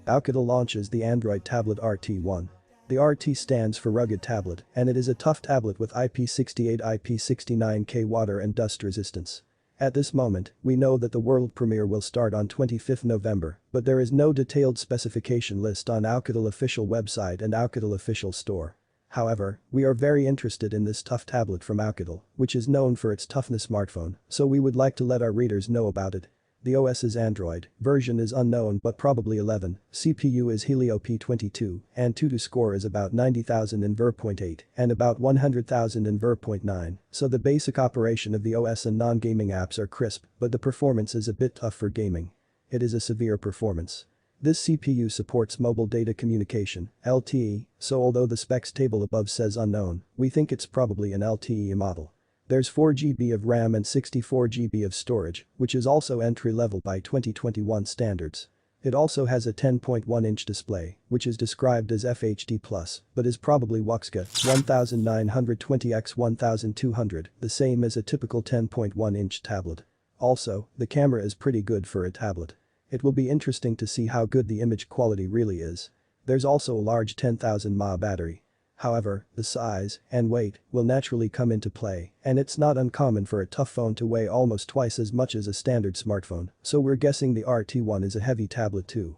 Oukitel launches the Android tablet RT1. The RT stands for rugged tablet and it is a tough tablet with IP68 IP69K water and dust resistance. At this moment, we know that the world premiere will start on 25 November, but there is no detailed specification list on Oukitel official website and Oukitel official store. However, we are very interested in this tough tablet from Oukitel, which is known for its toughness smartphone, so we would like to let our readers know about it. The OS is Android, version is unknown but probably 11, CPU is Helio P22, and AnTuTu score is about 90,000 in ver.8 and about 100,000 in ver.9, so the basic operation of the OS and non-gaming apps are crisp, but the performance is a bit tough for gaming. It is a severe performance. This CPU supports mobile data communication, LTE, so although the specs table above says unknown, we think it's probably an LTE model. There's 4 GB of RAM and 64 GB of storage, which is also entry-level by 2021 standards. It also has a 10.1-inch display, which is described as FHD+, but is probably Wuxka 1920x1200, the same as a typical 10.1-inch tablet. Also, the camera is pretty good for a tablet. It will be interesting to see how good the image quality really is. There's also a large 10,000 mAh battery. However, the size and weight will naturally come into play, and it's not uncommon for a tough phone to weigh almost twice as much as a standard smartphone, so we're guessing the RT1 is a heavy tablet too.